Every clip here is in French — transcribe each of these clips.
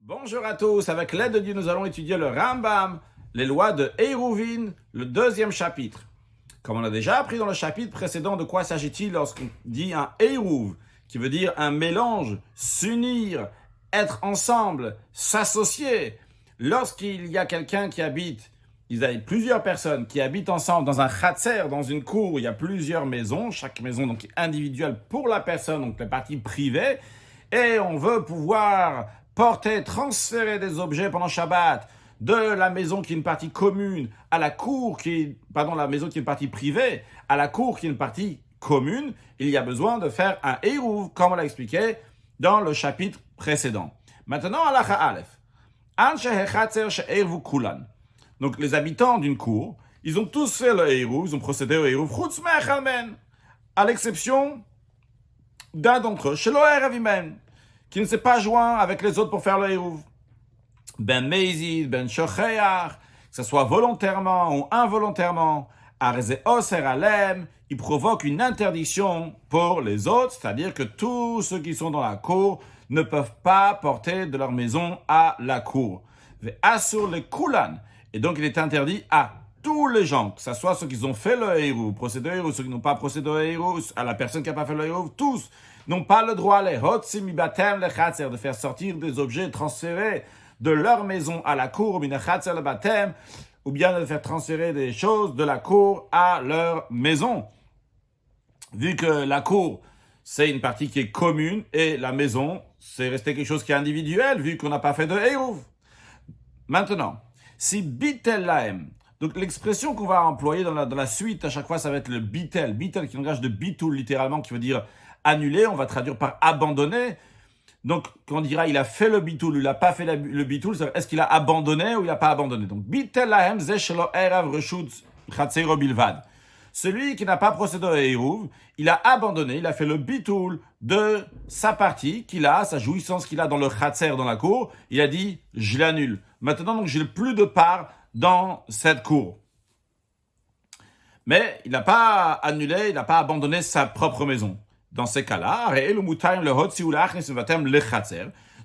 Bonjour à tous, avec l'aide de Dieu, nous allons étudier le Rambam, les lois de Eruvin, le deuxième chapitre. Comme on a déjà appris dans le chapitre précédent, de quoi s'agit-il lorsqu'on dit un Eruv, qui veut dire un mélange, s'unir, être ensemble, s'associer. Lorsqu'il y a quelqu'un qui habite, il y a plusieurs personnes qui habitent ensemble dans un khatser, dans une cour où il y a plusieurs maisons, chaque maison donc individuelle pour la personne, donc les parties privées, et on veut pouvoir porter, transférer des objets pendant Shabbat de la maison qui est une partie commune à la cour la maison qui est une partie privée à la cour qui est une partie commune, il y a besoin de faire un Eruv, comme on l'a expliqué dans le chapitre précédent. Maintenant, Halacha Aleph. Donc, les habitants d'une cour, ils ont tous fait le Eruv, ils ont procédé au Eruv, à l'exception d'un d'entre eux, Shelo Erev Imen, qui ne s'est pas joint avec les autres pour faire le Eruv. Ben Meizid, Ben Shocheach, que ce soit volontairement ou involontairement, Areze Oser Alem, il provoque une interdiction pour les autres, c'est-à-dire que tous ceux qui sont dans la cour ne peuvent pas porter de leur maison à la cour. Asur le Kulan, et donc il est interdit à tous les gens, que ce soit ceux qui ont fait le Eruv, procédé au Eruv, ceux qui n'ont pas procédé au Eruv, à la personne qui n'a pas fait le Eruv, tous n'ont pas le droit de faire sortir des objets transférés de leur maison à la cour, ou bien de faire transférer des choses de la cour à leur maison. Vu que la cour, c'est une partie qui est commune, et la maison, c'est resté quelque chose qui est individuel, vu qu'on n'a pas fait de Eruv. Maintenant, si bitel laem, donc l'expression qu'on va employer dans la suite, à chaque fois, ça va être le bitel. Bitel qui est un langage de bitul, littéralement, qui veut dire annuler, on va traduire par abandonner. Donc, quand on dira il a fait le bitul, il n'a pas fait le bitul, est-ce qu'il a abandonné ou il n'a pas abandonné? Donc, bitel lahem ze shelo erav reshut chatzero bilvad. Celui qui n'a pas procédé au Eruv, il a abandonné, il a fait le bitul de sa partie qu'il a, sa jouissance qu'il a dans le chatser, dans la cour. Il a dit, je l'annule. Maintenant, donc, j'ai plus de part dans cette cour. Mais il n'a pas annulé, il n'a pas abandonné sa propre maison. Dans ces cas-là,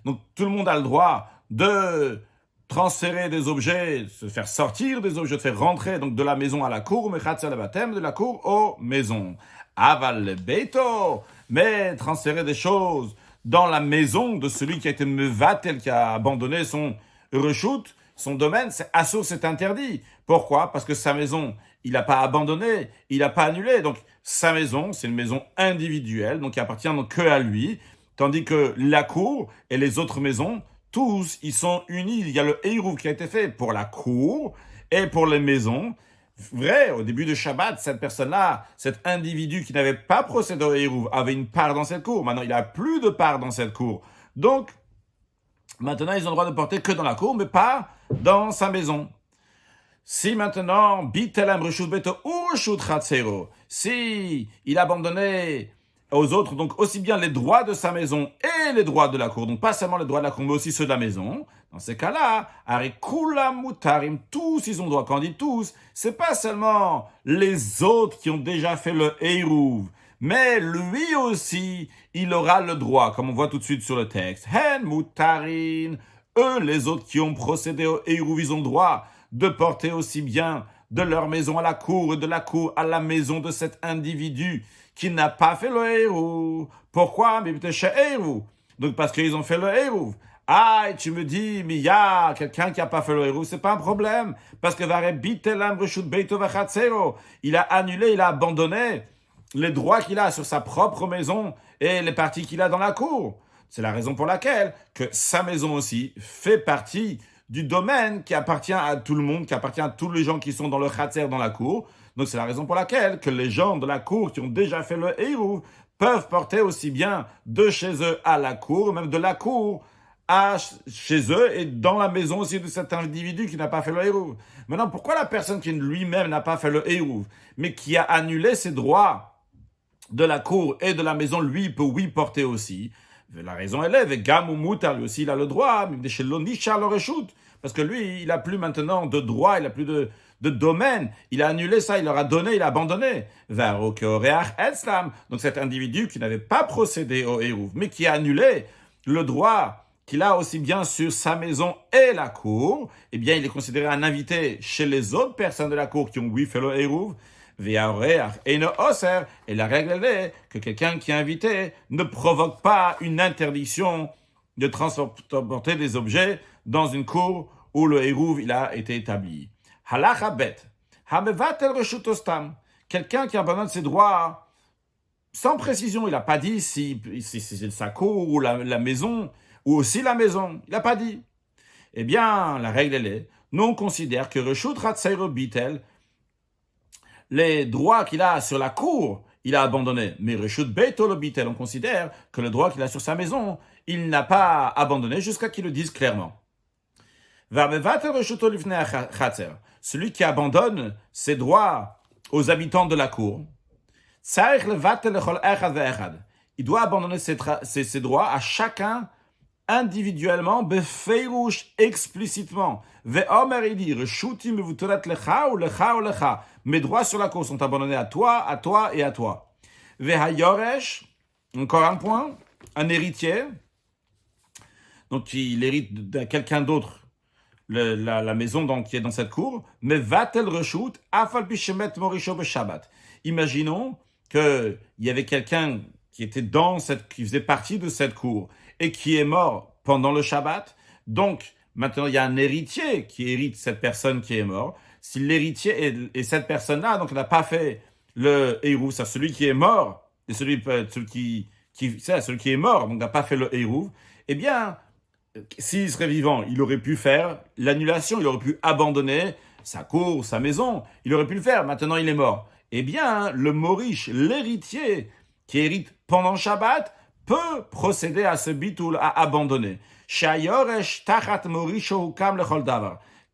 donc tout le monde a le droit de transférer des objets, de se faire sortir des objets, de faire rentrer donc de la maison à la cour, de la cour aux maisons. Aval le beito, mais transférer des choses dans la maison de celui qui a été mevatel, qui a abandonné son reshut, son domaine, c'est interdit. Pourquoi? Parce que sa maison, il n'a pas abandonné, il n'a pas annulé. Donc, sa maison, c'est une maison individuelle, donc qui appartient donc que à lui. Tandis que la cour et les autres maisons, tous, ils sont unis. Il y a le Eruv qui a été fait pour la cour et pour les maisons. Vrai, au début de Shabbat, cette personne-là, cet individu qui n'avait pas procédé au Eruv, avait une part dans cette cour. Maintenant, il n'a plus de part dans cette cour. Donc, maintenant, ils ont le droit de porter que dans la cour, mais pas dans sa maison. Si maintenant, bitelem reshut beto ou reshut chatzero, si il abandonnait aux autres, donc aussi bien les droits de sa maison et les droits de la cour, donc pas seulement les droits de la cour, mais aussi ceux de la maison, dans ces cas-là, arikula mutarim, tous ils ont droit. Quand on dit tous, c'est pas seulement les autres qui ont déjà fait le Eruv, mais lui aussi, il aura le droit, comme on voit tout de suite sur le texte. Hen mutarin, eux, les autres qui ont procédé au Eruv, ils ont droit de porter aussi bien de leur maison à la cour et de la cour à la maison de cet individu qui n'a pas fait le Eruv. Pourquoi? Donc parce qu'ils ont fait le Eruv. Ah, et tu me dis, mais il y a quelqu'un qui n'a pas fait le Eruv, c'est pas un problème. Parce que il a annulé, il a abandonné les droits qu'il a sur sa propre maison et les parties qu'il a dans la cour. C'est la raison pour laquelle que sa maison aussi fait partie du domaine qui appartient à tout le monde, qui appartient à tous les gens qui sont dans le khatser, dans la cour. Donc c'est la raison pour laquelle que les gens de la cour qui ont déjà fait le Eruv peuvent porter aussi bien de chez eux à la cour, même de la cour à chez eux et dans la maison aussi de cet individu qui n'a pas fait le Eruv. Maintenant, pourquoi la personne qui lui-même n'a pas fait le Eruv, mais qui a annulé ses droits de la cour et de la maison, lui peut porter aussi? La raison elle est, Gam ou Moutar, lui aussi il a le droit, parce que lui, il n'a plus maintenant de droit, il n'a plus de domaine, il a annulé ça, il leur a donné, il a abandonné. Donc cet individu qui n'avait pas procédé au Eruv, mais qui a annulé le droit qu'il a aussi bien sur sa maison et la cour, eh bien, il est considéré un invité chez les autres personnes de la cour qui ont oui fait le Hérouv. Et la règle elle est que quelqu'un qui est invité ne provoque pas une interdiction de transporter des objets dans une cour où le Hérouv il a été établi. Halacha bet. Hamevatel reshut ostam. Quelqu'un qui abandonne ses droits sans précision, il n'a pas dit si c'est sa cour ou la maison, ou aussi la maison, il n'a pas dit. Eh bien, la règle elle est, nous on considère que reshut ratzayro bitel, les droits qu'il a sur la cour, il a abandonné. Mais reshut beito lo bitel, on considère que le droit qu'il a sur sa maison, il n'a pas abandonné jusqu'à qu'il le dise clairement. Celui qui abandonne ses droits aux habitants de la cour, il doit abandonner ses droits à chacun individuellement, befeirouch, explicitement. Ve'omer, il dit, mes droits sur la cour sont abandonnés à toi et à toi. Ve'hayoresh, encore un point, un héritier, donc il hérite de quelqu'un d'autre, la maison donc, qui est dans cette cour, mais va-t-elle reshut, afal pishemet morisho beshabbat. Imaginons qu'il y avait quelqu'un qui faisait partie de cette cour et qui est mort pendant le Shabbat. Donc, maintenant, il y a un héritier qui hérite cette personne qui est morte. Si l'héritier et cette personne-là, donc, n'a pas fait le Hérouv, c'est celui qui est mort, et celui qui est mort, donc n'a pas fait le Hérouv, eh bien, s'il serait vivant, il aurait pu faire l'annulation, il aurait pu abandonner sa cour, sa maison, il aurait pu le faire. Maintenant, il est mort. Eh bien, le Morish, l'héritier qui hérite pendant Shabbat, peut procéder à ce bitoul, à abandonner.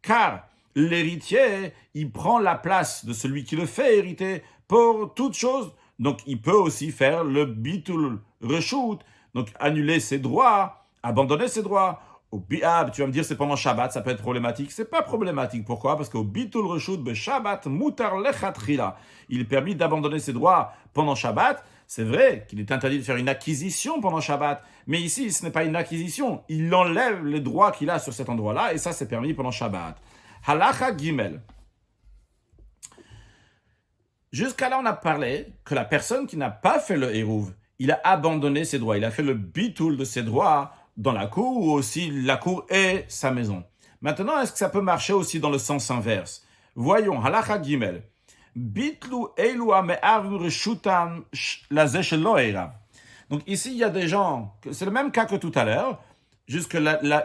Car l'héritier, il prend la place de celui qui le fait hériter pour toute chose. Donc, il peut aussi faire le bitoul reshut, donc annuler ses droits, abandonner ses droits. Au bi'ab, tu vas me dire c'est pendant Shabbat, ça peut être problématique. C'est pas problématique. Pourquoi? Parce qu'au bitul reshut be Shabbat mutar lechatchila, il est permis d'abandonner ses droits pendant Shabbat. C'est vrai qu'il est interdit de faire une acquisition pendant Shabbat, mais ici ce n'est pas une acquisition. Il enlève les droits qu'il a sur cet endroit-là et ça c'est permis pendant Shabbat. Halacha Gimel. Jusqu'à là on a parlé que la personne qui n'a pas fait le Hérouv, il a abandonné ses droits, il a fait le bitul de ses droits dans la cour ou aussi la cour et sa maison. Maintenant, est-ce que ça peut marcher aussi dans le sens inverse? Voyons, halacha gimel. Bitlu elua me'arvim reshutam lazeh shelo eirav. Donc ici, il y a des gens, c'est le même cas que tout à l'heure, jusque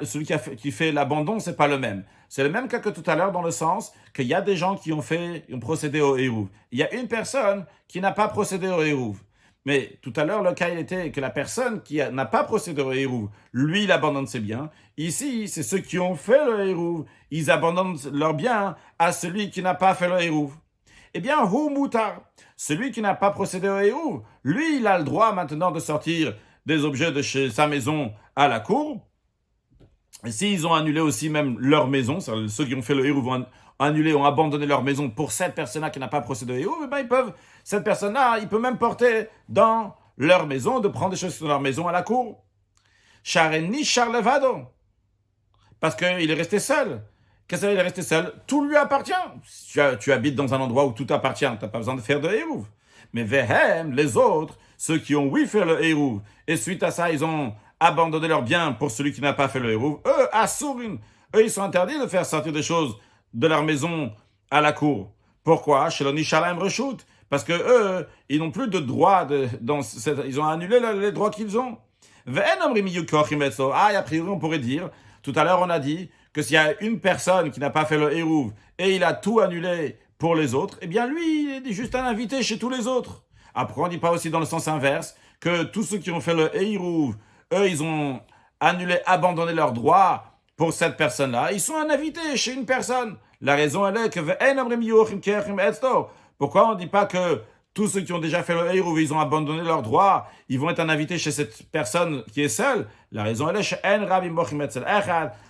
celui qui fait l'abandon, c'est pas le même. C'est le même cas que tout à l'heure dans le sens qu'il y a des gens qui ont procédé au Hérouv. Il y a une personne qui n'a pas procédé au Hérouv. Mais tout à l'heure, le cas il était que la personne qui n'a pas procédé au Hérouv, lui, il abandonne ses biens. Ici, c'est ceux qui ont fait le Hérouv. Ils abandonnent leurs biens à celui qui n'a pas fait le Hérouv. Eh bien, hu mutar, celui qui n'a pas procédé au Hérouv, lui, il a le droit maintenant de sortir des objets de chez sa maison à la cour. Et s'ils ont annulé aussi même leur maison, ceux qui ont fait le Hérouv ont annulé, ont abandonné leur maison pour cette personne-là qui n'a pas procédé au Hérouv, eh bien, cette personne-là, il peut même porter dans leur maison, de prendre des choses dans leur maison à la cour. Chareni charlevado. Parce qu'il est resté seul. Qu'est-ce qu'il est resté seul? Tout lui appartient. Tu habites dans un endroit où tout appartient, tu n'as pas besoin de faire de Hérouv. Mais vehem, les autres, ceux qui ont fait le Hérouv, et suite à ça, ils ont abandonné leurs biens pour celui qui n'a pas fait le Hérouv, eux, assurin, eux, ils sont interdits de faire sortir des choses de leur maison à la cour. Pourquoi? Sheloni shalem reshut. Parce que eux, ils n'ont plus de droit ils ont annulé les droits qu'ils ont. Ah, et a priori, on pourrait dire, tout à l'heure, on a dit que s'il y a une personne qui n'a pas fait le Hérouv et il a tout annulé pour les autres, eh bien, lui, il est juste un invité chez tous les autres. Après, on ne dit pas aussi dans le sens inverse que tous ceux qui ont fait le Hérouv, eux, ils ont annulé, abandonné leurs droits pour cette personne-là. Ils sont un invité chez une personne. La raison, elle est que pourquoi on ne dit pas que tous ceux qui ont déjà fait le Hérouv, ils ont abandonné leurs droits, ils vont être un invité chez cette personne qui est seule? La raison, elle est chez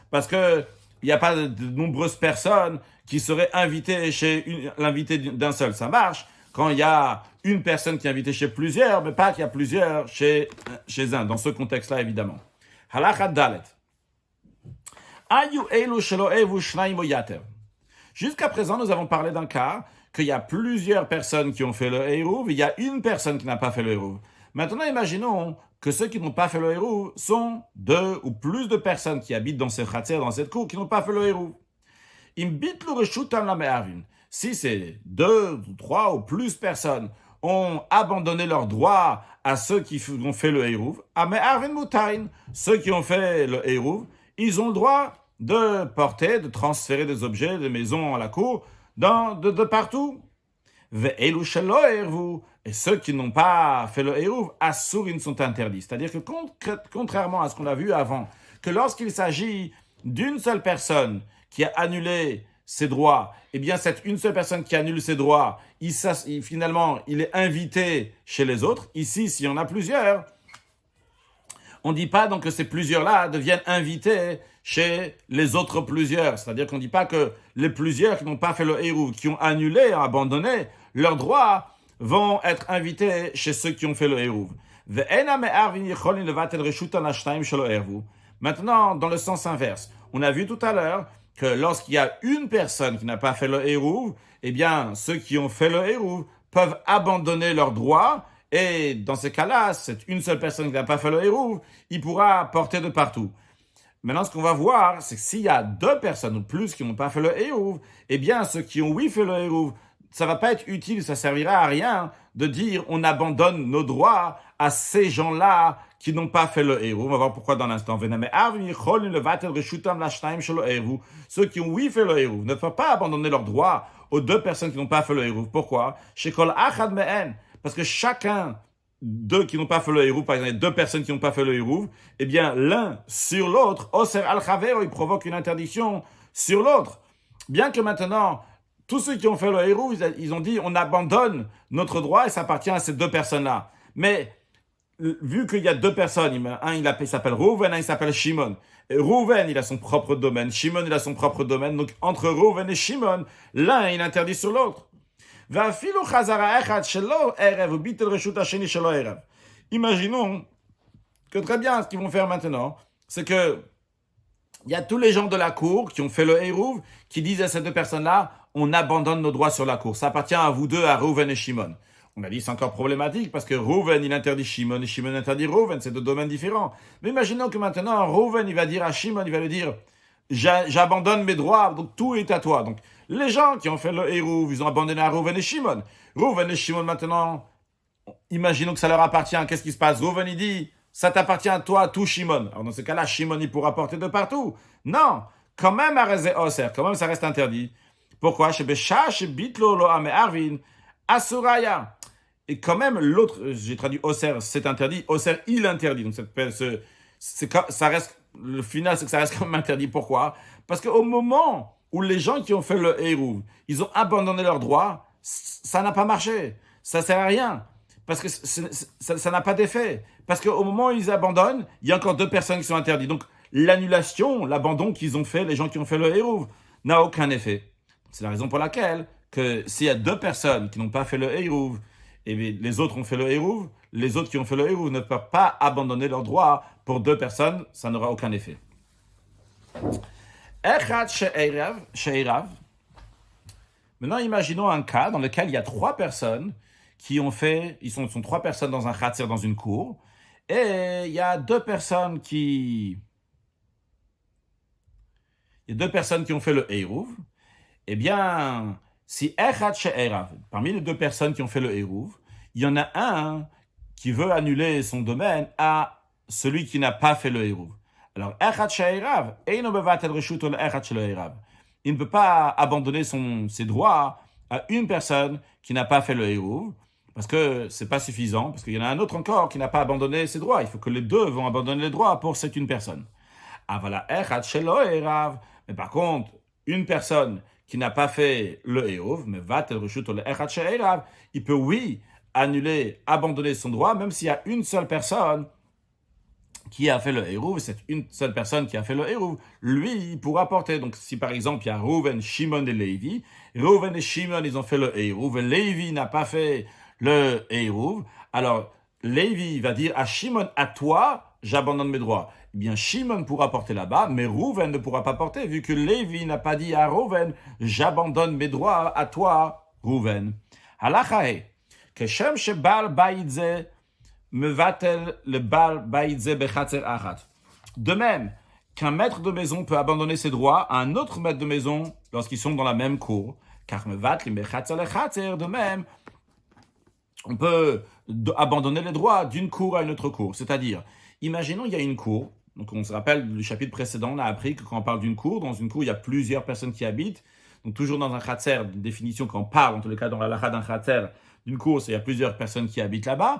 parce que il n'y a pas de nombreuses personnes qui seraient invitées chez l'invité d'un seul. Ça marche quand il y a une personne qui est invitée chez plusieurs, mais pas qu'il y a plusieurs chez un. Dans ce contexte-là, évidemment. Halakha Dalet. Ayu elu shelo evu shnaim o yater. Jusqu'à présent, nous avons parlé d'un cas qu'il y a plusieurs personnes qui ont fait le Hérouv, il y a une personne qui n'a pas fait le Hérouv. Maintenant, imaginons que ceux qui n'ont pas fait le Hérouv sont 2 ou plus de personnes qui habitent dans cette chatzer, dans cette cour, qui n'ont pas fait le Hérouv. Si c'est 2 ou 3 ou plus personnes ont abandonné leurs droits à ceux qui ont fait le Hérouv, ceux qui ont fait le Hérouv, ils ont le droit de porter, de transférer des objets de maison à la cour de partout. Et ceux qui n'ont pas fait le Hérouv, Assurin sont interdits. C'est-à-dire que contrairement à ce qu'on a vu avant, que lorsqu'il s'agit d'une seule personne qui a annulé ses droits, eh bien cette une seule personne qui annule ses droits, finalement, il est invité chez les autres. Ici, s'il y en a plusieurs, on ne dit pas donc que ces plusieurs-là deviennent invités chez les autres plusieurs. C'est-à-dire qu'on ne dit pas que les plusieurs qui n'ont pas fait le Hérouv, qui ont annulé, abandonné leurs droits, vont être invités chez ceux qui ont fait le Hérouv. Maintenant, dans le sens inverse, on a vu tout à l'heure que lorsqu'il y a une personne qui n'a pas fait le Hérouv, eh bien, ceux qui ont fait le Hérouv peuvent abandonner leurs droits. Et dans ces cas-là, cette une seule personne qui n'a pas fait le Hérouv, il pourra porter de partout. Maintenant, ce qu'on va voir, c'est que s'il y a 2 personnes ou plus qui n'ont pas fait le Hérouv, eh bien, ceux qui ont fait le Hérouv, ça va pas être utile, ça servira à rien de dire on abandonne nos droits à ces gens-là qui n'ont pas fait le Hérouv. On va voir pourquoi dans l'instant. Ceux qui ont fait le Hérouv ne peuvent pas abandonner leurs droits aux 2 personnes qui n'ont pas fait le Hérouv. Pourquoi? Parce que chacun d'eux qui n'ont pas fait le Hérouv, par exemple, 2 personnes qui n'ont pas fait le Hérouv, eh bien, l'un sur l'autre, Oser al-Chaver, il provoque une interdiction sur l'autre. Bien que maintenant, tous ceux qui ont fait le Hérouv, ils ont dit, on abandonne notre droit et ça appartient à ces 2 personnes-là. Mais, vu qu'il y a 2 personnes, un il s'appelle Rouven, un il s'appelle Shimon. Et Rouven, il a son propre domaine, Shimon, il a son propre domaine. Donc, entre Rouven et Shimon, l'un, il interdit sur l'autre. Imaginons que très bien, ce qu'ils vont faire maintenant, c'est que il y a tous les gens de la cour qui ont fait le Hérouv, qui disent à ces 2 personnes-là, on abandonne nos droits sur la cour. Ça appartient à vous 2, à Rouven et Shimon. On a dit c'est encore problématique parce que Rouven, il interdit Shimon et Shimon interdit Rouven. C'est 2 domaines différents. Mais imaginons que maintenant, Rouven, il va dire à Shimon, il va lui dire, j'abandonne mes droits, donc tout est à toi. Donc, les gens qui ont fait le Hérouv, ils ont abandonné à Rouven et Shimon. Rouven et Shimon, maintenant, imaginons que ça leur appartient. Qu'est-ce qui se passe? Rouven, il dit, ça t'appartient à toi, tout Shimon. Alors, dans ce cas-là, Shimon, il pourra porter de partout. Non, quand même, Arezé Oser, quand même, ça reste interdit. Pourquoi? Asuraya. Et quand même, l'autre, j'ai traduit Oser, c'est interdit. Oser, il interdit. Donc, ça reste, le final, c'est que ça reste quand même interdit. Pourquoi? Parce qu'au moment où les gens qui ont fait le Hérouv, ils ont abandonné leurs droits, ça n'a pas marché. Ça sert à rien. Parce que ça n'a pas d'effet. Parce qu'au moment où ils abandonnent, il y a encore 2 personnes qui sont interdites. Donc, l'annulation, l'abandon qu'ils ont fait, les gens qui ont fait le Hérouv, n'a aucun effet. C'est la raison pour laquelle, que s'il y a 2 personnes qui n'ont pas fait le Hérouv, et les autres ont fait le Hérouv, les autres qui ont fait le Hérouv ne peuvent pas abandonner leurs droits pour 2 personnes, ça n'aura aucun effet. Echad she'erav. Maintenant, imaginons un cas dans lequel il y a 3 personnes qui ont fait, ils sont 3 personnes dans un chatzer, dans une cour, et il y a 2 personnes qui ont fait le Hérouv. Eh bien, si Echad she'erav, parmi les 2 personnes qui ont fait le Hérouv, il y en a un qui veut annuler son domaine à celui qui n'a pas fait le Hérouv. Alors, Echad she'erav, eino bevatel reshuto le'echad she'erav. Il ne peut pas abandonner ses droits à une personne qui n'a pas fait le Hérouv, parce que c'est pas suffisant, parce qu'il y en a un autre encore qui n'a pas abandonné ses droits. Il faut que les 2 vont abandonner les droits pour cette une personne. Avala Echad she'erav. Mais par contre, une personne qui n'a pas fait le Hérouv, mais vatel reshuto le'echad she'erav, il peut, oui, annuler, abandonner son droit, même s'il y a une seule personne qui a fait le Hérouv, c'est une seule personne qui a fait le Hérouv, lui, il pourra porter. Donc, si par exemple, il y a Rouven, Shimon et Lévi, Rouven et Shimon, ils ont fait le Hérouv, et Lévi n'a pas fait le Hérouv, alors Lévi va dire à Shimon, à toi, j'abandonne mes droits. Eh bien, Shimon pourra porter là-bas, mais Rouven ne pourra pas porter, vu que Lévi n'a pas dit à Rouven, j'abandonne mes droits à toi, Rouven. Halachae, que Shem Shebal Baïdze mevatel le Bal Baïdze bechatzer achat. De même qu'un maître de maison peut abandonner ses droits à un autre maître de maison lorsqu'ils sont dans la même cour, car mevatlim bechatzer lechatzer, de même, on peut abandonner les droits d'une cour à une autre cour. C'est-à-dire, imaginons il y a une cour, donc on se rappelle du chapitre précédent, on a appris que quand on parle d'une cour, dans une cour il y a plusieurs personnes qui habitent, donc toujours dans un khatser, une définition qu'on parle, en tous les cas dans la lacha d'un khatser, d'une cour, il y a plusieurs personnes qui habitent là-bas,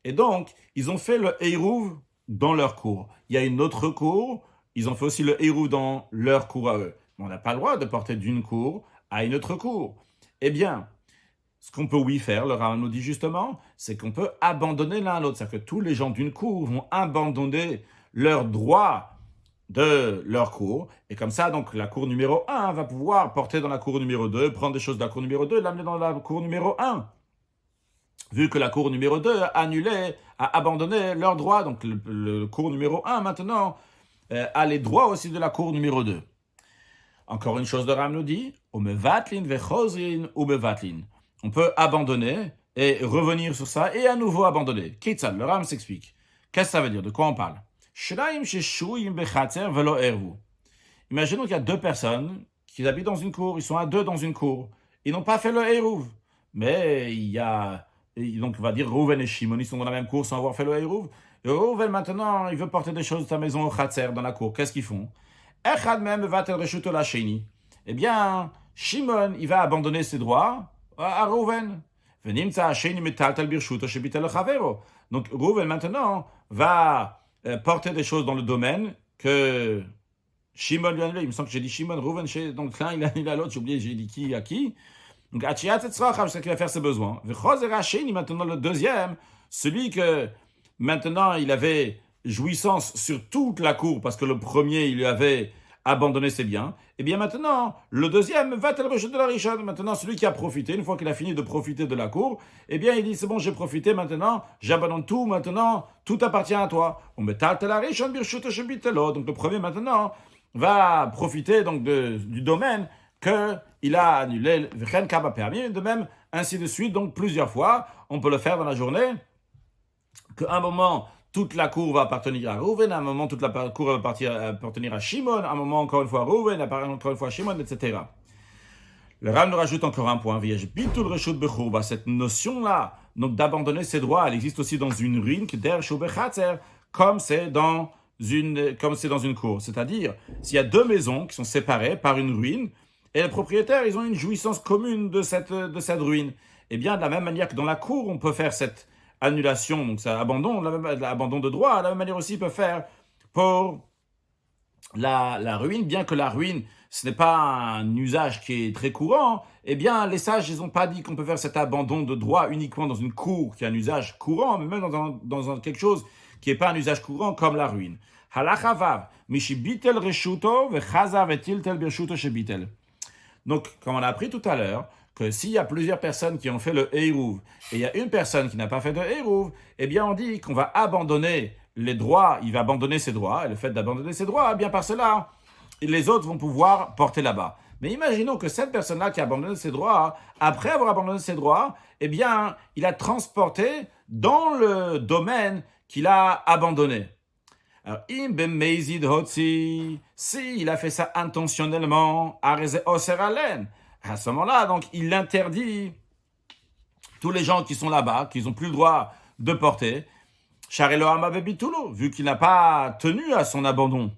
et donc ils ont fait le Heirouv dans leur cour. Il y a une autre cour, ils ont fait aussi le Heirouv dans leur cour à eux. Mais on n'a pas le droit de porter d'une cour à une autre cour. Eh bien, ce qu'on peut oui faire, le Rambam nous dit justement, c'est qu'on peut abandonner l'un à l'autre. C'est-à-dire que tous les gens d'une cour vont abandonner leurs droits de leur cour. Et comme ça, donc, la cour numéro 1 va pouvoir porter dans la cour numéro 2, prendre des choses de la cour numéro 2 et l'amener dans la cour numéro 1. Vu que la cour numéro 2 a annulé, a abandonné leurs droits, donc le cour numéro 1 maintenant a les droits aussi de la cour numéro 2. Encore une chose, le Rambam nous dit, Omevatlin vechozrin ou mevatlin. On peut abandonner et revenir sur ça et à nouveau abandonner. Kitzal, le Rambam s'explique. Qu'est-ce que ça veut dire? De quoi on parle? Imaginons qu'il y a deux personnes qui habitent dans une cour, ils sont à deux dans une cour. Ils n'ont pas fait le Heirouv. Mais il y a, donc on va dire Rouven et Shimon, ils sont dans la même cour sans avoir fait le Heirouv. Et Rouven maintenant, il veut porter des choses de sa maison au Khatser, dans la cour. Qu'est-ce qu'ils font? Echad même va tel reshuto la sheni. Eh bien, Shimon, il va abandonner ses droits à Rouven. Donc Rouven maintenant va porter des choses dans le domaine que Shimon lui a annulé. Il me semble que j'ai dit Shimon, Rouven, donc l'un il a annulé à l'autre, j'ai oublié, j'ai dit qui à qui. Donc Achiat Etzrach, c'est qu'il va faire ses besoins. Maintenant le deuxième, celui que maintenant il avait jouissance sur toute la cour parce que le premier il lui avait abandonné ses biens, et bien maintenant, le deuxième va tel rejet de la richesse. Maintenant, celui qui a profité, une fois qu'il a fini de profiter de la cour, eh bien, il dit, c'est bon, j'ai profité, maintenant, j'abandonne tout, maintenant, tout appartient à toi. On met tel la richesse, donc le premier, maintenant, va profiter donc du domaine qu'il a annulé, de même, ainsi de suite, donc plusieurs fois, on peut le faire dans la journée, qu'à un moment, toute la cour va appartenir à Rouven, à un moment, toute la cour va appartenir à Shimon, à un moment, encore une fois, Rouven, encore une fois, Shimon, etc. Le Ram nous rajoute encore un point. Cette notion-là, donc d'abandonner ses droits, elle existe aussi dans une ruine, comme c'est dans une cour. C'est-à-dire, s'il y a deux maisons qui sont séparées par une ruine, et les propriétaires, ils ont une jouissance commune de cette ruine. Eh bien, de la même manière que dans la cour, on peut faire cette annulation, donc ça abandon de droit, de la même manière aussi, il peut faire pour la ruine, bien que la ruine, ce n'est pas un usage qui est très courant, eh bien, les sages, ils n'ont pas dit qu'on peut faire cet abandon de droit uniquement dans une cour qui est un usage courant, mais même dans quelque chose qui n'est pas un usage courant, comme la ruine. Halachavav, mishibitel reshuto vechazav etiltel birshuto shebitel. Donc, comme on a appris tout à l'heure, que s'il y a plusieurs personnes qui ont fait le Heirouv et il y a une personne qui n'a pas fait de Heirouv, eh bien on dit qu'on va abandonner les droits, il va abandonner ses droits, et le fait d'abandonner ses droits, eh bien par cela, les autres vont pouvoir porter là-bas. Mais imaginons que cette personne-là qui a abandonné ses droits, après avoir abandonné ses droits, eh bien il a transporté dans le domaine qu'il a abandonné. Alors, si il a fait ça intentionnellement, à ce moment-là, donc, il interdit tous les gens qui sont là-bas, qui n'ont plus le droit de porter, vu qu'il n'a pas tenu à son abandon.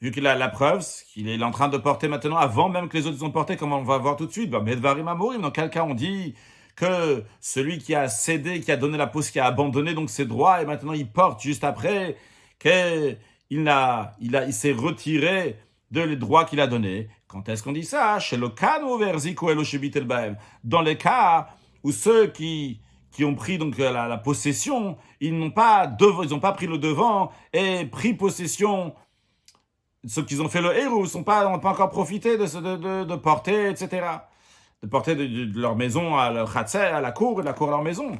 Vu qu'il a la preuve qu'il est en train de porter maintenant, avant même que les autres ont porté, comme on va voir tout de suite, dans quel cas on dit que celui qui a cédé, qui a donné la pause, qui a abandonné donc ses droits, et maintenant il porte juste après, qu'il s'est retiré de les droits qu'il a donnés. Quand est-ce qu'on dit ça? Chez le Kano Verziko et le Baem. Dans les cas où ceux qui ont pris donc la possession, ils n'ont pas pris le devant et pris possession. Ceux qui ont fait le héros n'ont pas encore profité de porter, etc. de porter de leur maison à leur chatzer, à la cour, et de la cour à leur maison.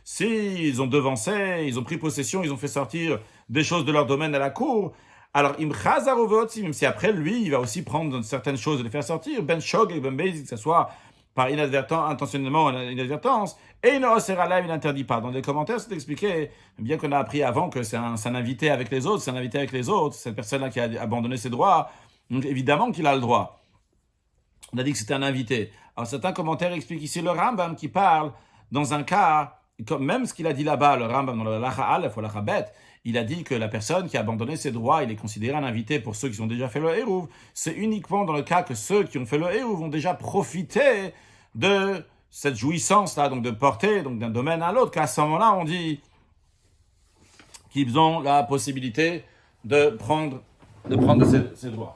S'ils ont devancé, ils ont pris possession, ils ont fait sortir des choses de leur domaine à la cour, alors même si après lui, il va aussi prendre certaines choses et les faire sortir, ben shog et ben beiz, que ce soit par inadvertance, intentionnellement ou inadvertance, et il n'interdit pas. Dans les commentaires, c'est expliqué, bien qu'on a appris avant que c'est un invité avec les autres, cette personne-là qui a abandonné ses droits, donc évidemment qu'il a le droit. On a dit que c'était un invité. Alors certains commentaires expliquent ici le Rambam qui parle dans un cas, même ce qu'il a dit là-bas, le Rambam dans le Lacha Aleph ou Lacha Bet, il a dit que la personne qui a abandonné ses droits, il est considéré un invité pour ceux qui ont déjà fait le Hérouv. C'est uniquement dans le cas que ceux qui ont fait le Hérouv ont déjà profité de cette jouissance-là, donc de porter donc d'un domaine à l'autre, qu'à ce moment-là, on dit qu'ils ont la possibilité de prendre ces droits.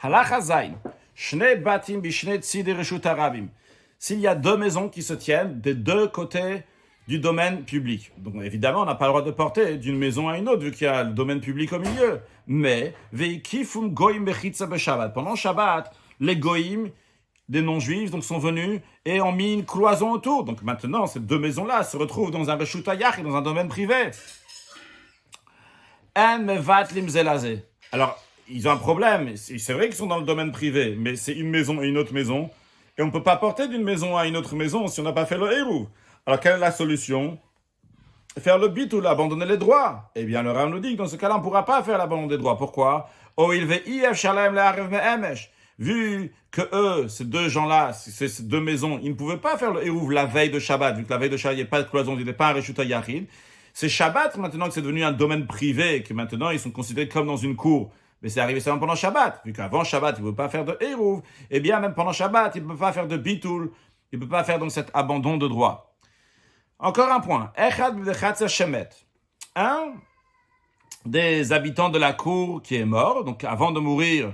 Halacha Zayin. Shnei batim b'shnei tzidei reshut harabim. S'il y a deux maisons qui se tiennent des deux côtés du domaine public. Donc évidemment, on n'a pas le droit de porter d'une maison à une autre, vu qu'il y a le domaine public au milieu. Mais, veikifum goyim bechitza b'shabbat. Pendant Shabbat, les goyim, des non-juifs, donc sont venus et ont mis une cloison autour. Donc maintenant, ces deux maisons-là se retrouvent dans un reshut hayach et dans un domaine privé. En mevat limzelazé. Alors, ils ont un problème. C'est vrai qu'ils sont dans le domaine privé, mais c'est une maison et une autre maison. Et on ne peut pas porter d'une maison à une autre maison si on n'a pas fait le hérouv. Alors, quelle est la solution? Faire le bitul, abandonner les droits. Eh bien, le Rav nous dit que dans ce cas-là, on ne pourra pas faire l'abandon des droits. Pourquoi? Vu que eux, ces deux gens-là, ces deux maisons, ils ne pouvaient pas faire le hérouv la veille de Shabbat, vu que la veille de Shabbat, il n'y a pas de cloison, il n'y a pas un reshuta yachid. C'est Shabbat, maintenant que c'est devenu un domaine privé, que maintenant ils sont considérés comme dans une cour. Mais c'est arrivé seulement pendant Shabbat. Vu qu'avant Shabbat, il ne peut pas faire de hérouv, eh bien, même pendant Shabbat, il ne peut pas faire de bitul, il ne peut pas faire donc cet abandon de droit. Encore un point. Un des habitants de la cour qui est mort, donc avant de mourir,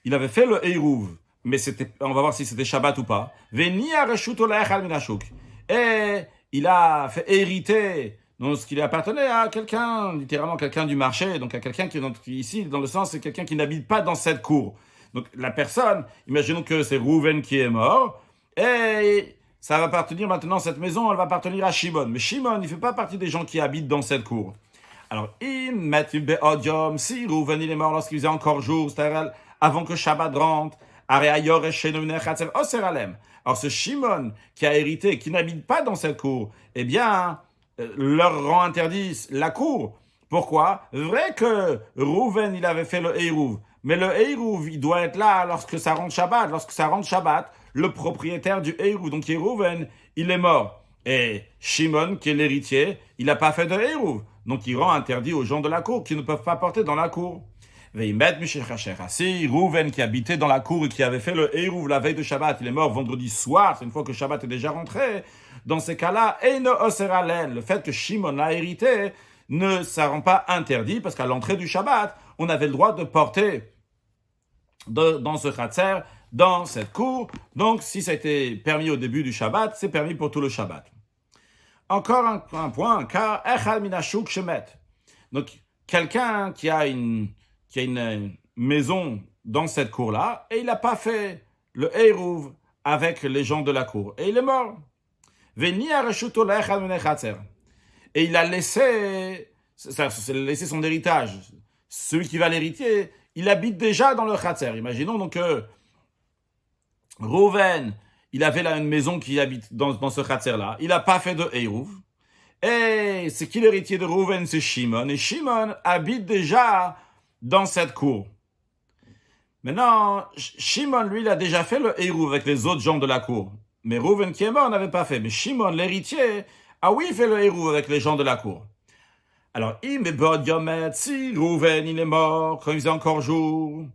il avait fait le hérouv, mais on va voir si c'était Shabbat ou pas. Et il a fait hériter donc ce qui lui appartenait à quelqu'un, littéralement quelqu'un du marché, donc à quelqu'un qui ici, dans le sens, c'est quelqu'un qui n'habite pas dans cette cour. Donc la personne, imaginons que c'est Rouven qui est mort, et ça va appartenir maintenant, cette maison, elle va appartenir à Shimon. Mais Shimon, il ne fait pas partie des gens qui habitent dans cette cour. Alors, si Rouven il est mort lorsqu'il faisait encore jour, c'est-à-dire avant que Shabbat rentre, alors ce Shimon qui a hérité, qui n'habite pas dans cette cour, eh bien, leur rend interdit la cour. Pourquoi? Vrai que Rouven, il avait fait le Hérouv, mais le Hérouv, il doit être là lorsque ça rentre Shabbat. Lorsque ça rentre Shabbat, le propriétaire du Hérouv, donc qui est Rouven, il est mort. Et Shimon, qui est l'héritier, il n'a pas fait de Hérouv. Donc il rend interdit aux gens de la cour qui ne peuvent pas porter dans la cour. Si Rouven qui habitait dans la cour et qui avait fait le Hérouv la veille de Shabbat, il est mort vendredi soir, c'est une fois que Shabbat est déjà rentré, dans ces cas-là, le fait que Shimon l'a hérité ne ça rend pas interdit, parce qu'à l'entrée du Shabbat, on avait le droit de porter dans ce khatser, dans cette cour. Donc si ça a été permis au début du Shabbat, c'est permis pour tout le Shabbat. Encore un point, car echal minashuk shemet. Donc quelqu'un qui a une maison dans cette cour-là, et il n'a pas fait le Hérouv avec les gens de la cour, et il est mort. Et il a laissé son héritage. Celui qui va l'hériter, il habite déjà dans le Khatser. Imaginons donc que Rouven, il avait là une maison qui habite dans ce Khatser-là. Il n'a pas fait de Hérouv. Et c'est qui l'héritier de Rouven? C'est Shimon. Et Shimon habite déjà dans cette cour. Maintenant, Shimon, lui, il a déjà fait le Hérouv avec les autres gens de la cour. Mais Rouven qui est mort n'avait pas fait. Mais Shimon, l'héritier, a oui fait le Hérouv avec les gens de la cour. Alors, si Rouven, il est mort quand il faisait encore jour.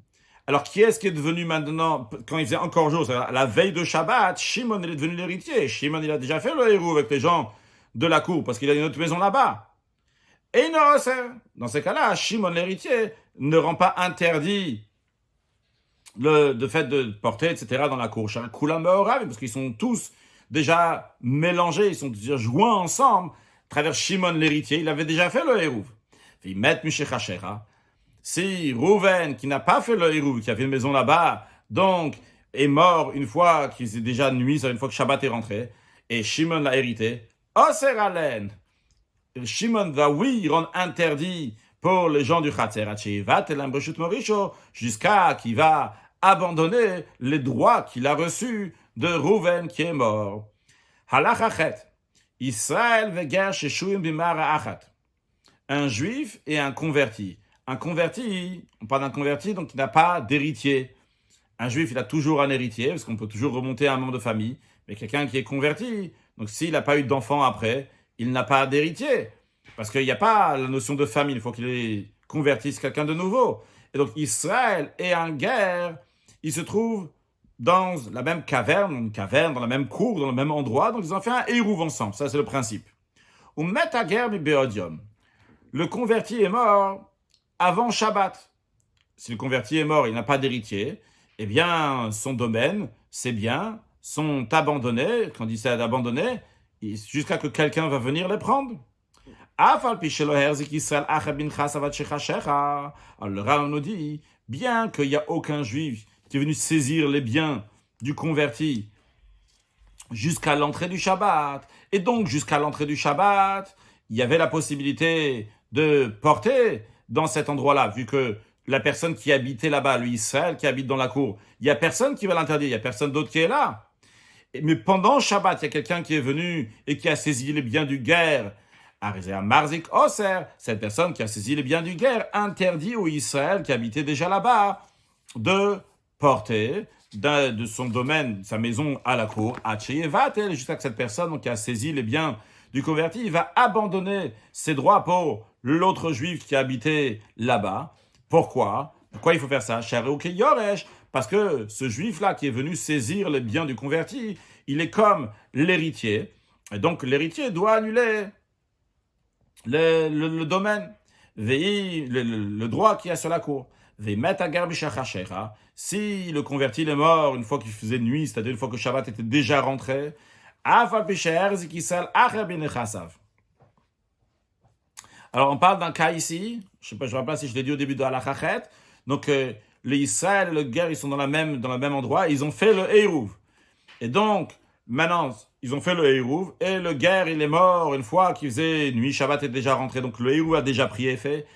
Alors, qui est-ce qui est devenu maintenant, quand il faisait encore jour, c'est-à-dire la veille de Shabbat, Shimon, il est devenu l'héritier. Shimon, il a déjà fait le Hérouv avec les gens de la cour, parce qu'il a une autre maison là-bas. Et non, dans ces cas-là, Shimon, l'héritier, ne rend pas interdit le fait de porter, etc., dans la cour. Parce qu'ils sont tous déjà mélangés, ils sont déjà joints ensemble, à travers Shimon l'héritier, il avait déjà fait le Hérouv. Ils mettent Mishechachera. Si Rouven, qui n'a pas fait le Hérouv, qui avait une maison là-bas, donc est mort une fois qu'il s'est déjà nuit, une fois que Shabbat est rentré, et Shimon l'a hérité, Oser Alen, Shimon va, oui, rendre interdit pour les gens du Chatzer, jusqu'à qu'il va abandonner les droits qu'il a reçus de Rouven qui est mort. Halachachet, Israël veger sheshuim bimara achat. Un juif et un converti. Un converti, on parle d'un converti, donc il n'a pas d'héritier. Un juif, il a toujours un héritier, parce qu'on peut toujours remonter à un membre de famille. Mais quelqu'un qui est converti, donc s'il n'a pas eu d'enfant après, il n'a pas d'héritier. Parce qu'il n'y a pas la notion de famille, il faut qu'il convertisse quelqu'un de nouveau. Et donc Israël et un guerre, ils se trouvent dans la même caverne, dans la même cour, dans le même endroit, donc ils ont fait un hérouv ensemble, ça c'est le principe. Ou met à guerre béodium. Le converti est mort avant Shabbat. Si le converti est mort, il n'a pas d'héritier, eh bien, son domaine, ses biens sont abandonnés. Quand il dit c'est abandonné, jusqu'à que quelqu'un va venir les prendre. Alors le Rav nous dit, bien qu'il n'y a aucun juif qui est venu saisir les biens du converti jusqu'à l'entrée du Shabbat, et donc jusqu'à l'entrée du Shabbat, il y avait la possibilité de porter dans cet endroit-là, vu que la personne qui habitait là-bas, lui Israël, qui habite dans la cour, il n'y a personne qui va l'interdire, il n'y a personne d'autre qui est là. Mais pendant Shabbat, il y a quelqu'un qui est venu et qui a saisi les biens du guerre. Marzik Oser, cette personne qui a saisi les biens du guerre, interdit au Israël qui habitait déjà là-bas de porter de son domaine, sa maison à la cour, jusqu'à que cette personne qui a saisi les biens du converti, il va abandonner ses droits pour l'autre juif qui habitait là-bas. Pourquoi il faut faire ça? Parce que ce juif-là qui est venu saisir les biens du converti, il est comme l'héritier. Et donc l'héritier doit annuler le domaine, le droit qu'il y a sur la cour. Si le converti est mort une fois qu'il faisait nuit, c'est-à-dire une fois que Shabbat était déjà rentré, alors on parle d'un cas ici, je ne me rappelle pas si je l'ai dit au début de Halachachet, donc les Israël et le guerre, ils sont dans le même endroit, ils ont fait le Hérouv. Et donc, maintenant, ils ont fait le Hérouv, et le guerre, il est mort une fois qu'il faisait nuit, Shabbat est déjà rentré, donc le Hérouv a déjà pris effet.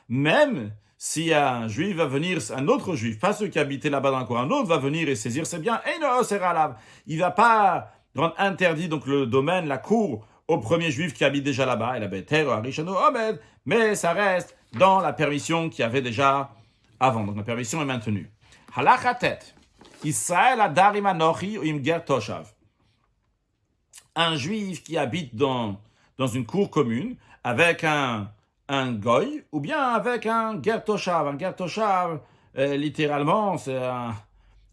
Même si un juif va venir, un autre juif, pas ceux qui habitaient là-bas dans la cour, un autre va venir et saisir ses biens, il ne va pas rendre interdit donc le domaine, la cour, au premier juif qui habite déjà là-bas, mais ça reste dans la permission qu'il y avait déjà avant. Donc la permission est maintenue. Halachatet. Israël adarim anochi ou imger toshav. Un juif qui habite dans une cour commune avec un goy ou bien avec un ger toshav. Un ger toshav, littéralement, c'est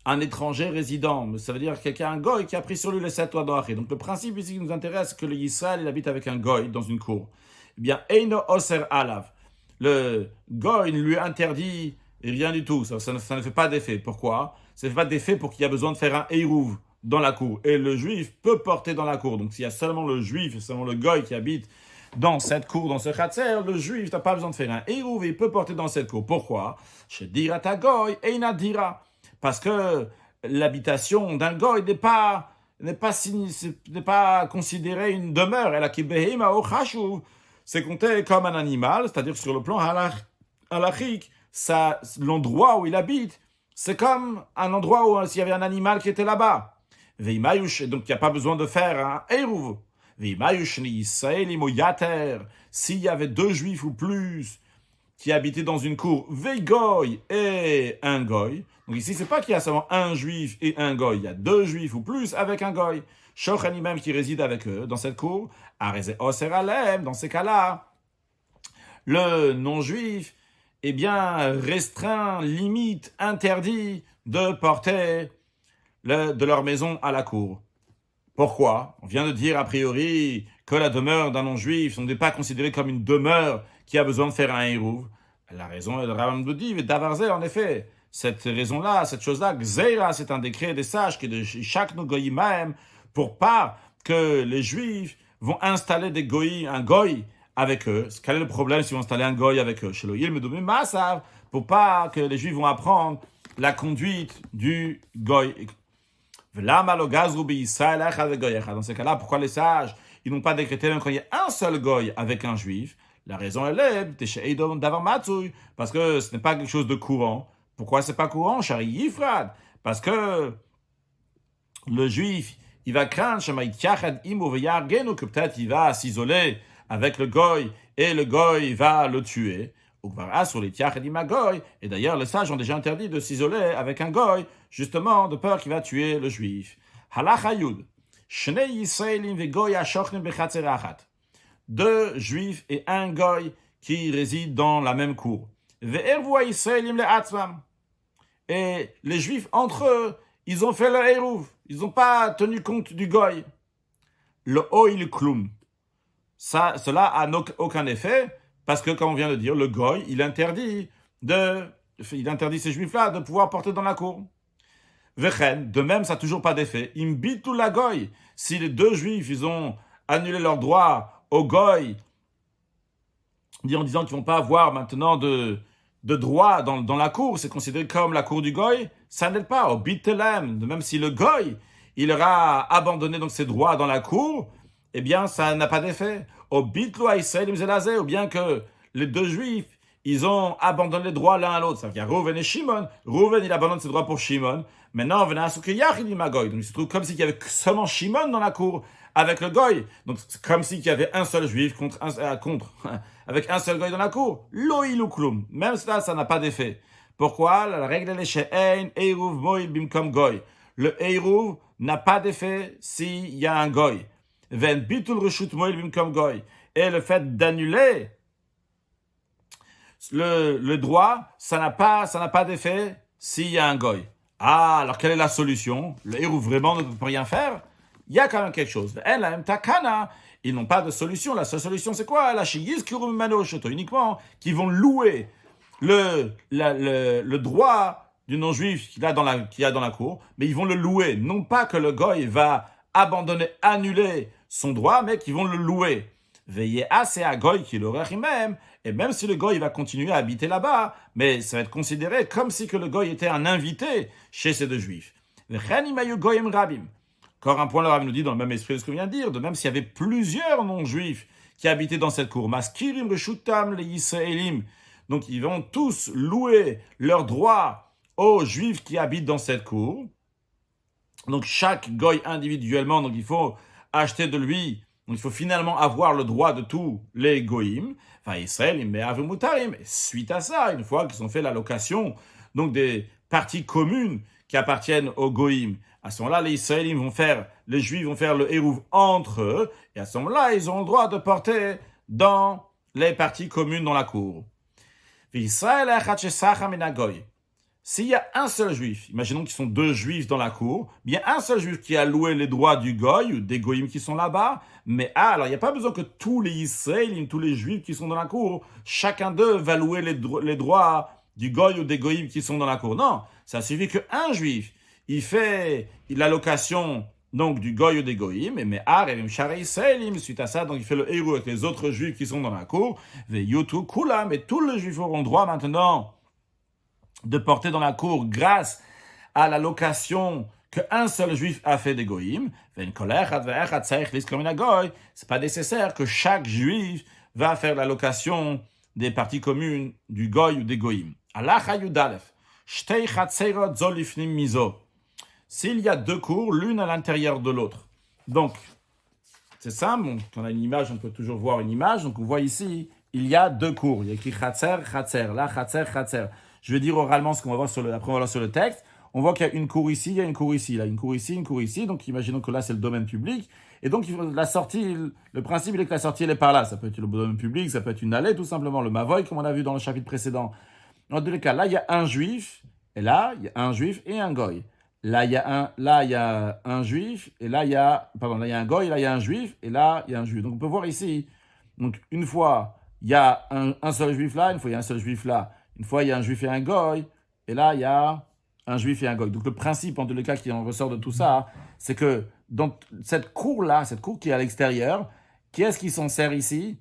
un étranger résident. Ça veut dire quelqu'un, un goy qui a pris sur lui les 7 lois d'Oaché. Donc le principe ici qui nous intéresse, c'est que le Israël, il habite avec un goy dans une cour. Eh bien, Eino Oser Alav. Le goy ne lui interdit rien du tout. Ça ne fait pas d'effet. Pourquoi? Ça ne fait pas d'effet pour qu'il y a besoin de faire un Hérouv dans la cour. Et le juif peut porter dans la cour. Donc s'il y a seulement le juif, seulement le goy qui habite dans cette cour, dans ce Chatzer, le juif n'a pas besoin de faire un Hérouv et il peut porter dans cette cour. Pourquoi? Chez Dirata Goy, Eina Dira. Parce que l'habitation d'un goy n'est pas considérée une demeure. Elle a kibehima o chashuv. C'est compté comme un animal, c'est-à-dire sur le plan halachique, l'endroit où il habite, c'est comme un endroit où s'il y avait un animal qui était là-bas. Veimayush, donc il n'y a pas besoin de faire un Hérouv. Veimayush ni Israël imoyater. S'il y avait 2 juifs ou plus qui habitaient dans une cour, Veigoy et un goy. Donc ici, c'est pas qu'il y a seulement un juif et un goy, il y a 2 juifs ou plus avec un goy. Shochani même qui réside avec eux dans cette cour, Areze Oser Alem, dans ces cas-là, le non-juif, eh bien, restreint, limite, interdit de porter de leur maison à la cour. Pourquoi? On vient de dire a priori que la demeure d'un non-juif n'est pas considérée comme une demeure qui a besoin de faire un Hérouv. La raison est de Rambam nous dit, mais Davarze, en effet, cette raison-là, cette chose-là, Gzeira, c'est un décret des sages qui est de chaque goyim même, pour pas que les Juifs vont installer un goy avec eux. Quel est le problème s'ils vont installer un goy avec eux? Chez le Yil Medumim Masav, pour pas que les Juifs vont apprendre la conduite du goy. Dans ces cas-là, pourquoi les sages, ils n'ont pas décrété même quand il y a un seul goy avec un Juif? La raison elle est parce que ce n'est pas quelque chose de courant. Pourquoi c'est pas courant? Shari Yifrad. Parce que le Juif, il va craindre que peut-être il va s'isoler avec le goy et le goy va le tuer. Et d'ailleurs, les sages ont déjà interdit de s'isoler avec un goy, justement de peur qu'il va tuer le Juif. Deux Juifs et un goy qui résident dans la même cour. Et les Juifs, entre eux, ils ont fait le Hérouv. Ils n'ont pas tenu compte du goy. Le Oil Klum. Cela a aucun effet, parce que, comme on vient de dire, le goy, il interdit ces Juifs-là de pouvoir porter dans la cour. Vechen, de même, ça n'a toujours pas d'effet. Imbitu la goy. Si les deux Juifs, ils ont annulé leur droit au goy, en disant qu'ils ne vont pas avoir maintenant de droit dans la cour, c'est considéré comme la cour du goy, ça n'aide pas. Au bitelem, de même si le goy, il aura abandonné donc ses droits dans la cour, eh bien, ça n'a pas d'effet. Au bitlu aïsraëlim zelazé, ou bien que les deux juifs, ils ont abandonné les droits l'un à l'autre. Ça veut dire Rouven et Shimon. Rouven, il abandonne ses droits pour Shimon. Maintenant, donc il se trouve comme s'il y avait seulement Shimon dans la cour avec le goy. Donc c'est comme s'il y avait un seul juif contre avec un seul goy dans la cour. Loïlou klum. Même cela, ça n'a pas d'effet. Pourquoi? La règle est she'ein eiruv moïl bimkom goy. Le eiruv n'a pas d'effet s'il y a un goy. Ven bitul reshut moïl bimkom goy. Et le fait d'annuler le droit, ça n'a pas d'effet s'il y a un goy. Ah, alors quelle est la solution? Le héros vraiment ne peut rien faire? Il y a quand même quelque chose. Ils n'ont pas de solution. La seule solution, c'est quoi? Uniquement qu'ils vont louer le droit du non-juif qu'il y a dans la cour, mais ils vont le louer. Non pas que le goy va abandonner, annuler son droit, mais qu'ils vont le louer. Veillez assez à goy qui l'aurait même. Et même si le goy va continuer à habiter là-bas, mais ça va être considéré comme si que le goy était un invité chez ces deux juifs. Encore un point, le Rav nous dit dans le même esprit de ce qu'on vient de dire, de même s'il y avait plusieurs non-juifs qui habitaient dans cette cour, maskirim reshutam le yisraelim, donc ils vont tous louer leurs droits aux juifs qui habitent dans cette cour. Donc chaque goy individuellement, donc il faut acheter de lui. Donc, il faut finalement avoir le droit de tous les goïms. Enfin, Israël, il met avumutarim. Suite à ça, une fois qu'ils ont fait la location, donc des parties communes qui appartiennent aux goïms, à ce moment-là, les Juifs vont faire le hérouv entre eux, et à ce moment-là, ils ont le droit de porter dans les parties communes dans la cour. S'il y a un seul juif, imaginons qu'ils sont deux juifs dans la cour, il y a un seul juif qui a loué les droits du goy ou des goïms qui sont là-bas, mais alors il n'y a pas besoin que tous les Israéliens, tous les juifs qui sont dans la cour, chacun d'eux va louer les droits du goy ou des goïms qui sont dans la cour. Non, ça suffit qu'un juif, il fait la location donc du goy ou des goïms, mais suite à ça, donc il fait le héros avec les autres juifs qui sont dans la cour, mais tous les juifs auront droit maintenant de porter dans la cour grâce à la location qu'un seul juif a fait des goïms. C'est pas nécessaire que chaque juif va faire la location des parties communes du goy ou des goïms. S'il y a deux cours, l'une à l'intérieur de l'autre. Donc, c'est simple, quand on a une image, on peut toujours voir une image. Donc on voit ici, il y a deux cours. Il y a écrit Khatser, là Khatser. Je vais dire oralement ce qu'on va voir après on va voir sur le texte. On voit qu'il y a une cour ici, il y a une cour ici, là, une cour ici. Donc, imaginons que là, c'est le domaine public. Et donc, la sortie, le principe, il est que la sortie, elle est par là. Ça peut être le domaine public, ça peut être une allée, tout simplement, le Mavoy, comme on a vu dans le chapitre précédent. Dans tous les cas, là, il y a un juif, et là, il y a un juif et un goy. Là, il y a un juif, et là, il y a un goy, là, il y a un juif, et là, il y a un juif. Donc, on peut voir ici, donc, une fois, il y a un seul juif là, une fois, il y a un seul juif là. Une fois, il y a un juif et un goy, et là, il y a un juif et un goy. Donc le principe, en tous les cas, qui en ressort de tout ça, c'est que dans cette cour-là, cette cour qui est à l'extérieur, qui est-ce qui s'en sert ici?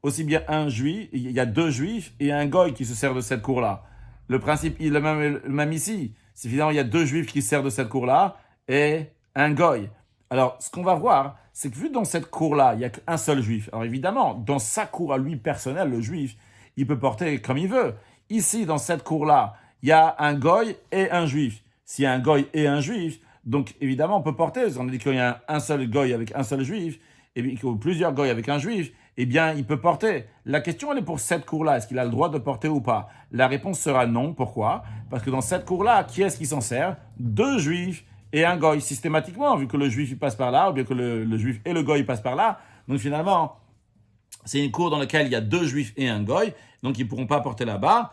Aussi bien un juif, il y a deux juifs et un goy qui se sert de cette cour-là. Le principe il est le même ici. C'est finalement, il y a deux juifs qui se servent de cette cour-là et un goy. Alors, ce qu'on va voir, c'est que vu dans cette cour-là, il n'y a qu'un seul juif. Alors évidemment, dans sa cour à lui personnelle, le juif, il peut porter comme il veut. Ici, dans cette cour-là, il y a un goy et un juif. S'il y a un goy et un juif, donc évidemment, on peut porter. On dit qu'il y a un seul goy avec un seul juif, et qu'il y a plusieurs goy avec un juif, eh bien, il peut porter. La question, elle est pour cette cour-là. Est-ce qu'il a le droit de porter ou pas? La réponse sera non. Pourquoi? Parce que dans cette cour-là, qui est-ce qui s'en sert? Deux juifs et un goy, systématiquement, vu que le juif il passe par là, ou bien que le juif et le goy passent par là. Donc finalement, c'est une cour dans laquelle il y a deux juifs et un goy, donc ils ne pourront pas porter là-bas.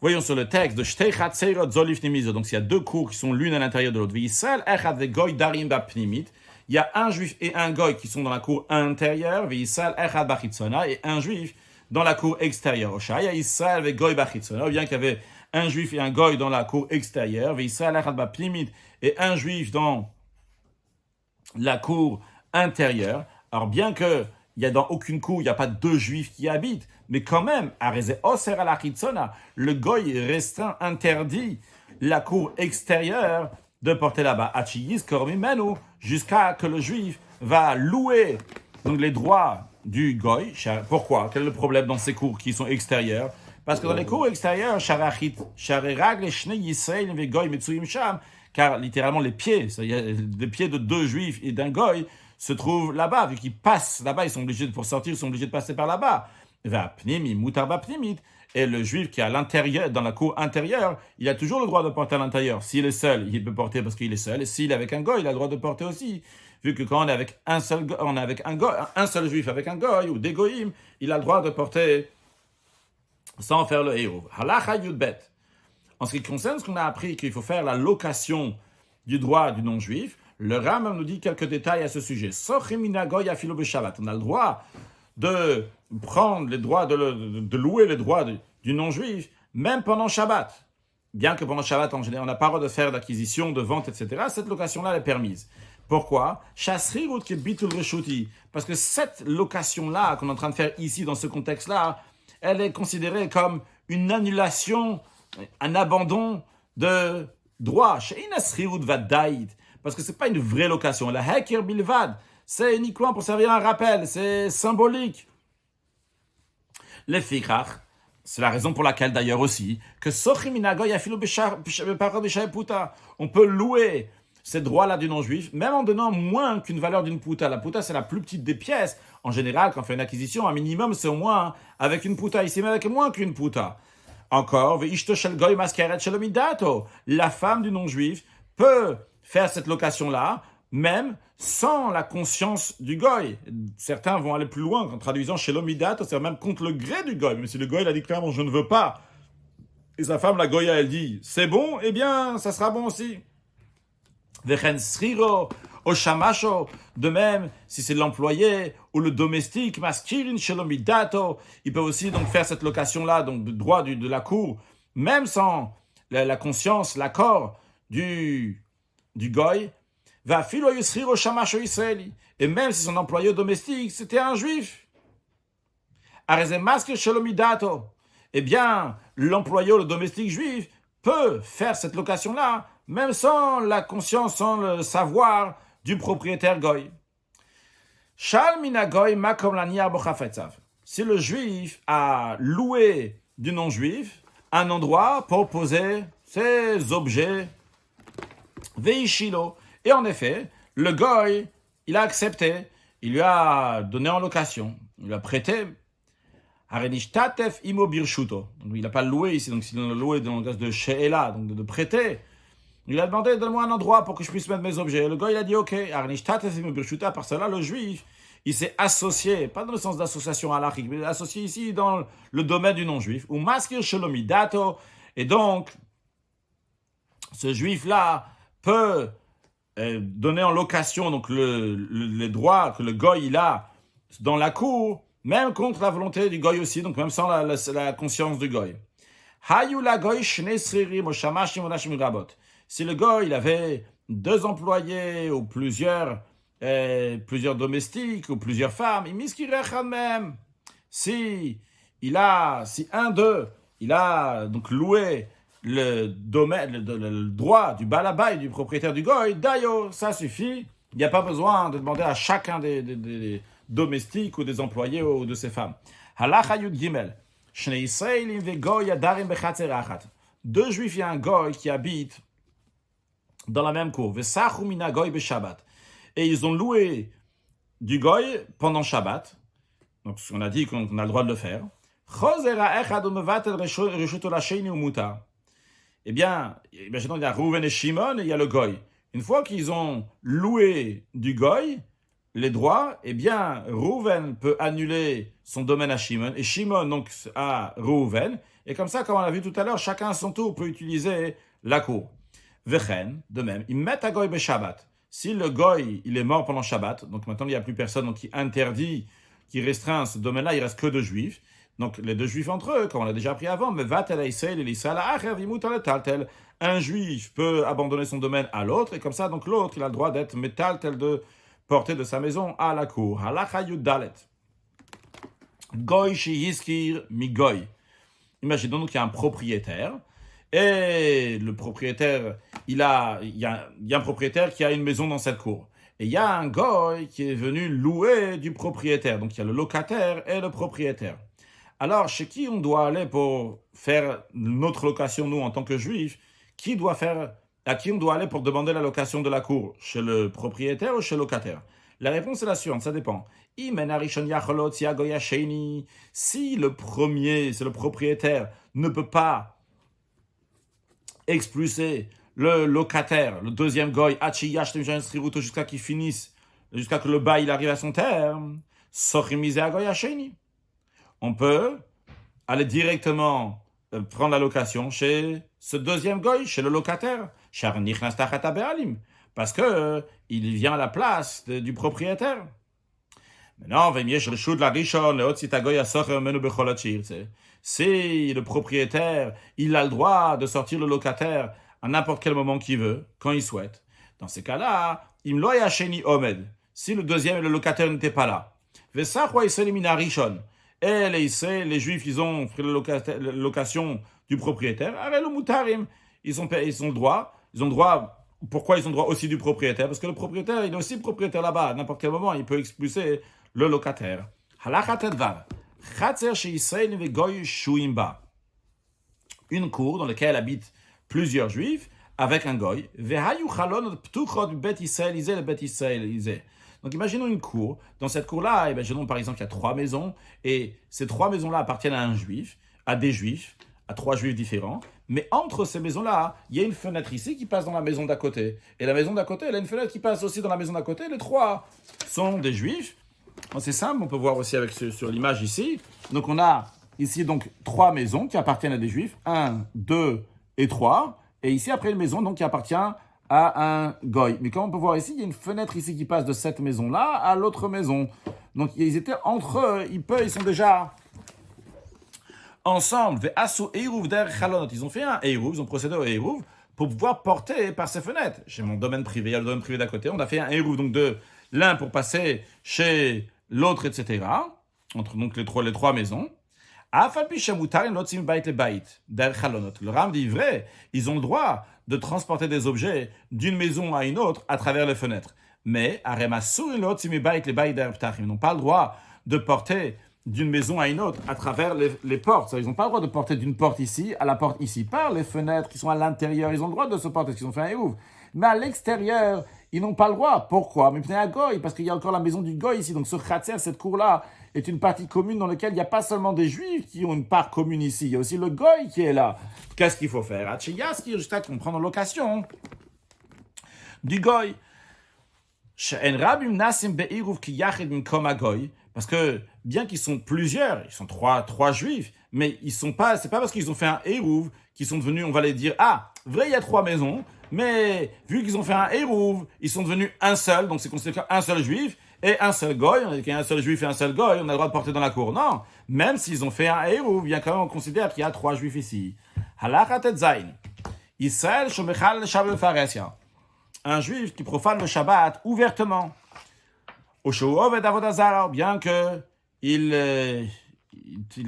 Voyons sur le texte de Shtei Chatzeirot Zolif Nimizo. Donc, il y a deux cours qui sont l'une à l'intérieur de l'autre. V'Yisrael Echad veGoy Darim Bapnimit. Il y a un juif et un goy qui sont dans la cour intérieure. V'Yisrael Echad Bachitzona. Et un juif dans la cour extérieure. Oshaya Yisrael veGoy Bachitzona. Ou bien qu'il y avait un juif et un goy dans la cour extérieure. V'Yisrael Echad Bapnimit. Et un juif dans la cour intérieure. Alors, bien que il y a dans aucune cour, il n'y a pas deux juifs qui habitent, mais quand même, le goy restreint, interdit la cour extérieure de porter là-bas. Jusqu'à que le juif va louer donc, les droits du goy. Pourquoi? Quel est le problème dans ces cours qui sont extérieures? Parce que dans les cours extérieures, car littéralement les pieds, c'est-à-dire les pieds de deux juifs et d'un goy, se trouvent là-bas, vu qu'ils passent là-bas, ils sont obligés, pour sortir, ils sont obligés de passer par là-bas. Et le juif qui est à l'intérieur, dans la cour intérieure, il a toujours le droit de porter à l'intérieur. S'il est seul, il peut porter parce qu'il est seul. Et s'il est avec un goy, il a le droit de porter aussi. Vu que quand on est avec un seul juif avec un goy ou des goyim, il a le droit de porter sans faire le héros. Halacha yudbet. En ce qui concerne ce qu'on a appris, qu'il faut faire la location du droit du non-juif, le Rambam nous dit quelques détails à ce sujet. On a le droit de prendre les droits, de louer les droits du non-juif, même pendant Shabbat. Bien que pendant Shabbat, en général, on n'a pas le droit de faire d'acquisition, de vente, etc. Cette location-là, elle est permise. Pourquoi? Parce que cette location-là, qu'on est en train de faire ici, dans ce contexte-là, elle est considérée comme une annulation, un abandon de droit. Parce que ce n'est pas une vraie location. La Hekir Bilvad, c'est uniquement pour servir un rappel, c'est symbolique. Les Fikrach, c'est la raison pour laquelle d'ailleurs aussi, que on peut louer ces droits-là du non-juif, même en donnant moins qu'une valeur d'une pouta. La pouta, c'est la plus petite des pièces. En général, quand on fait une acquisition, un minimum, c'est au moins avec une pouta. Ici, mais avec moins qu'une pouta. Encore, la femme du non-juif peut faire cette location-là, même sans la conscience du goy. Certains vont aller plus loin en traduisant chez l'omidato, c'est même contre le gré du goy. Mais si le goy a dit clairement je ne veux pas, et sa femme, la goya, elle dit c'est bon, eh bien, ça sera bon aussi. De même, si c'est l'employé ou le domestique, ils peuvent aussi donc faire cette location-là, donc de droit de la cour, même sans la conscience, l'accord du goy. Et même si son employé domestique, c'était un juif. Eh bien, l'employé ou le domestique juif peut faire cette location-là, même sans la conscience, sans le savoir du propriétaire goy. Si le juif a loué du non-juif un endroit pour poser ses objets, veishilo. Et en effet, le goy, il a accepté, il lui a donné en location, il lui a prêté. Donc il n'a pas loué ici, donc s'il a loué dans le cas de she'ela, donc de prêter, il lui a demandé, donne-moi un endroit pour que je puisse mettre mes objets. Le goy, il a dit, ok, par cela, le juif, il s'est associé, pas dans le sens d'association halachique, mais associé ici dans le domaine du non-juif, ou maskir shelomidato, et donc, ce juif-là peut donner en location donc les droits que le goy il a dans la cour, même contre la volonté du goy aussi, donc même sans la conscience du goy. Hayu la goy shnei sririm o shamashim o nashim rabot. Si le goy, il avait 2 employés ou plusieurs domestiques ou plusieurs femmes, il miskirechad même. Si un d'eux, il a donc loué le domaine, le droit du balabay, du propriétaire du goy, d'ailleurs, ça suffit. Il n'y a pas besoin de demander à chacun des domestiques ou des employés ou de ces femmes. Halacha Yud Gimel. Shnei Yisraelim ve goy adarim bechatzer achat. 2 juifs et un goy qui habitent dans la même cour. Vesachu mina goy beshabbat. Et ils ont loué du goy pendant Shabbat. Donc, on a dit qu'on a le droit de le faire. Eh bien, imaginons il y a Rouven et Shimon et il y a le goy. Une fois qu'ils ont loué du goy, les droits, eh bien, Rouven peut annuler son domaine à Shimon, et Shimon donc à Rouven, et comme ça, comme on l'a vu tout à l'heure, chacun à son tour peut utiliser la cour. Vechen, de même, ils mettent à goy be Shabbat. Si le goy, il est mort pendant Shabbat, donc maintenant il n'y a plus personne donc qui interdit, qui restreint ce domaine-là, il reste que 2 juifs. Donc les 2 juifs entre eux, comme on l'a déjà appris avant, mais un juif peut abandonner son domaine à l'autre, et comme ça, donc l'autre, il a le droit d'être métal tel de porter de sa maison à la cour. Halacha Yud Dalet. Goy shehiskir mi goy. Imaginons donc qu'il y a un propriétaire, et le propriétaire, il y a un propriétaire qui a une maison dans cette cour. Et il y a un goy qui est venu louer du propriétaire. Donc il y a le locataire et le propriétaire. Alors, chez qui on doit aller pour faire notre location, nous, en tant que juifs? À qui on doit aller pour demander la location de la cour? Chez le propriétaire ou chez le locataire? La réponse est la suivante, ça dépend. Si le premier, c'est le propriétaire, ne peut pas expulser le locataire, le deuxième goy, jusqu'à qu'il finisse, jusqu'à que le bail il arrive à son terme, on peut aller directement prendre la location chez ce deuxième goy, chez le locataire, parce que il vient à la place du propriétaire. Maintenant, si le propriétaire, il a le droit de sortir le locataire à n'importe quel moment qu'il veut, quand il souhaite. Dans ces cas-là, si le deuxième et le locataire n'étaient pas là. Et les juifs, ils ont pris la location du propriétaire. Ils ont le droit. Pourquoi ils ont le droit aussi du propriétaire? Parce que le propriétaire, il est aussi propriétaire là-bas. À n'importe quel moment, il peut expulser le locataire. Une cour dans laquelle habitent plusieurs juifs avec un goy. Donc imaginons une cour. Dans cette cour-là, imaginons par exemple qu'il y a 3 maisons, et ces 3 maisons-là appartiennent à des juifs, à 3 juifs différents. Mais entre ces maisons-là, il y a une fenêtre ici qui passe dans la maison d'à côté. Et la maison d'à côté, elle a une fenêtre qui passe aussi dans la maison d'à côté. Les 3 sont des juifs. C'est simple, on peut voir aussi sur l'image ici. Donc on a ici donc 3 maisons qui appartiennent à des juifs. 1, 2 et 3. Et ici après une maison donc qui appartient à un goy. Mais comme on peut voir ici, il y a une fenêtre ici qui passe de cette maison-là à l'autre maison. Donc ils étaient entre eux, ils sont déjà ensemble. Ils ont fait un Eiruv, ils ont procédé au Eiruv pour pouvoir porter par ces fenêtres. Chez mon domaine privé, il y a le domaine privé d'à côté, on a fait un Eiruv donc de l'un pour passer chez l'autre, etc. Entre donc les 3 maisons. Le Ram dit vrai, ils ont le droit de transporter des objets d'une maison à une autre à travers les fenêtres. Mais ils n'ont pas le droit de porter d'une maison à une autre à travers les portes. Ils n'ont pas le droit de porter d'une porte ici à la porte ici. Par les fenêtres qui sont à l'intérieur, ils ont le droit de se porter, parce qu'ils ont fait un Eiruv. Mais à l'extérieur, ils n'ont pas le droit. Pourquoi? Mais un goy, parce qu'il y a encore la maison du goy ici. Donc ce khatser, cette cour-là, est une partie commune dans laquelle il n'y a pas seulement des juifs qui ont une part commune ici. Il y a aussi le goy qui est là. Qu'est-ce qu'il faut faire? Jusqu'à qu'on prenne en location du goy. Parce que bien qu'ils sont plusieurs, ils sont trois juifs, mais c'est pas parce qu'ils ont fait un Eiruv qu'ils sont devenus, on va les dire, vrai, il y a 3 maisons, mais vu qu'ils ont fait un Eiruv, ils sont devenus un seul, donc c'est considéré un seul juif et un seul goy. On a dit qu'il y a un seul juif et un seul goy, on a le droit de porter dans la cour. Non, même s'ils ont fait un Eiruv, bien quand même on considère qu'il y a 3 juifs ici. Halachat et zayin. Israël shomechal Shabbat faresia. Un juif qui profane le Shabbat ouvertement. Oshoov et avodazara, bien que il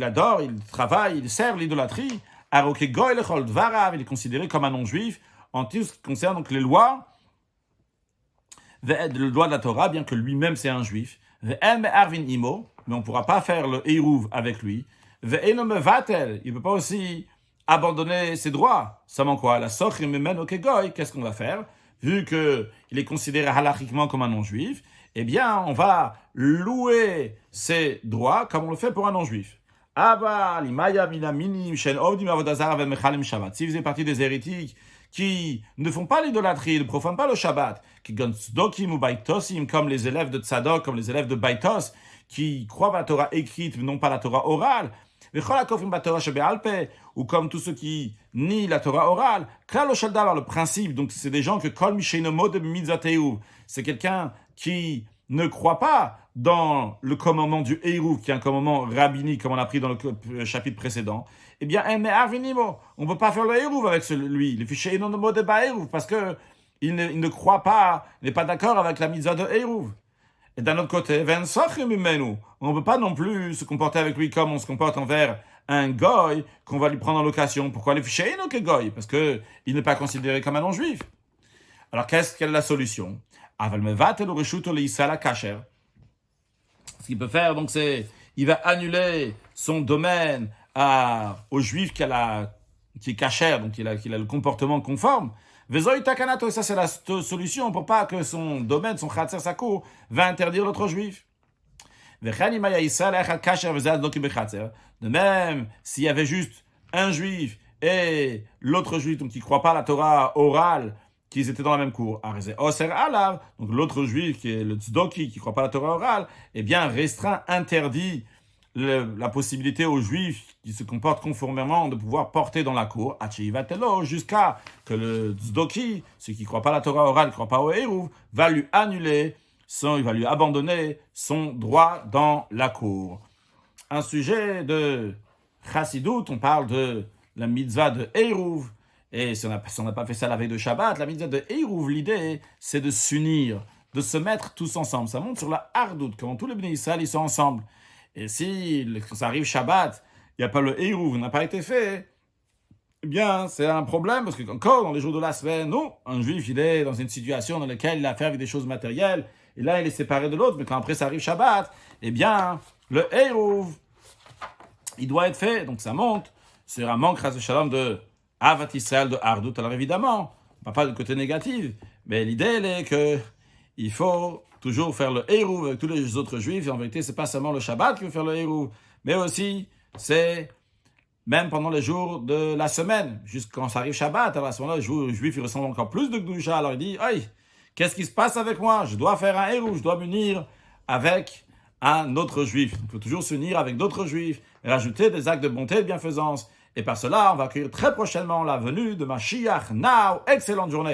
adore, il travaille, il sert l'idolâtrie. Aroke goy lechol dvarav, il est considéré comme un non-juif en tout ce qui concerne donc les lois. Le droit de la Torah, bien que lui-même c'est un juif. Mais on ne pourra pas faire le Hérouv avec lui. Il ne peut pas aussi abandonner ses droits. Ça manque quoi? La soch goy, qu'est-ce qu'on va faire? Vu qu'il est considéré halachiquement comme un non-juif, eh bien, on va louer ses droits comme on le fait pour un non-juif. Si vous êtes partie des hérétiques qui ne font pas l'idolâtrie, ne profanent pas le Shabbat, qui tzdokim ou baitosim, comme les élèves de Tzadok, comme les élèves de Baitos, qui croient à la Torah écrite, mais non pas la Torah orale, ou comme tous ceux qui nient la Torah orale, le principe, donc c'est des gens que kol misheinomo de mitzvateu, c'est quelqu'un qui ne croit pas dans le commandement du Hérouv, qui est un commandement rabbinique, comme on a appris dans le chapitre précédent, eh bien, on ne peut pas faire le Hérouv avec lui, le fichier inonomo de Hérouv, parce que il ne croit pas, n'est pas d'accord avec la mitzvah de Hérouv. Et d'un autre côté, on ne peut pas non plus se comporter avec lui comme on se comporte envers un goy qu'on va lui prendre en location. Pourquoi le fichier que goy? Parce qu'il n'est pas considéré comme un non-juif. Alors, quelle est la solution? Ce qu'il peut faire, donc, c'est il va annuler son domaine au juif qui est cachère, donc qui a le comportement conforme. Et ça, c'est la solution pour pas que son domaine, son khatser, sa cour, va interdire l'autre juif. De même, s'il y avait juste un juif et l'autre juif, donc qui ne croit pas à la Torah orale, qu'ils étaient dans la même cour, donc l'autre juif qui est le tzdoki, qui ne croit pas à la Torah orale, eh bien restreint, interdit la possibilité aux juifs qui se comportent conformément de pouvoir porter dans la cour, jusqu'à que le tzdoki, celui qui ne croit pas à la Torah orale, qui ne croit pas au Hérouv, va lui annuler, il va lui abandonner son droit dans la cour. Un sujet de Chassidut, on parle de la mitzvah de Hérouv, et si on n'a pas fait ça la veille de Shabbat, la mitzvah de Hérouv, l'idée, c'est de s'unir, de se mettre tous ensemble. Ça montre sur la hardout, quand tous les Bnei Israël, ils sont ensemble. Et si, quand ça arrive Shabbat, il n'y a pas le Hérouv, n'a pas été fait, eh bien, c'est un problème, parce que encore dans les jours de la semaine, non, un juif, il est dans une situation dans laquelle il a affaire avec des choses matérielles, et là, il est séparé de l'autre, mais quand après ça arrive Shabbat, eh bien, le Hérouv, il doit être fait, donc ça monte sur un manque, chas v'shalom, de Avat Israël, de hardout. Alors évidemment, on ne parle pas du côté négatif, mais l'idée, elle est que il faut toujours faire le Hérouv avec tous les autres juifs. Et en vérité, c'est pas seulement le Shabbat qui veut faire le Hérouv, mais aussi, c'est même pendant les jours de la semaine, jusqu'à quand ça arrive Shabbat. Alors à ce moment-là, le juif, il ressent encore plus de Gdusha. Alors il dit, aïe, qu'est-ce qui se passe avec moi? Je dois faire un Hérouv, je dois m'unir avec un autre juif. On peut toujours s'unir avec d'autres juifs et rajouter des actes de bonté et de bienfaisance. Et par cela, on va accueillir très prochainement la venue de Mashiach. Now, excellente journée.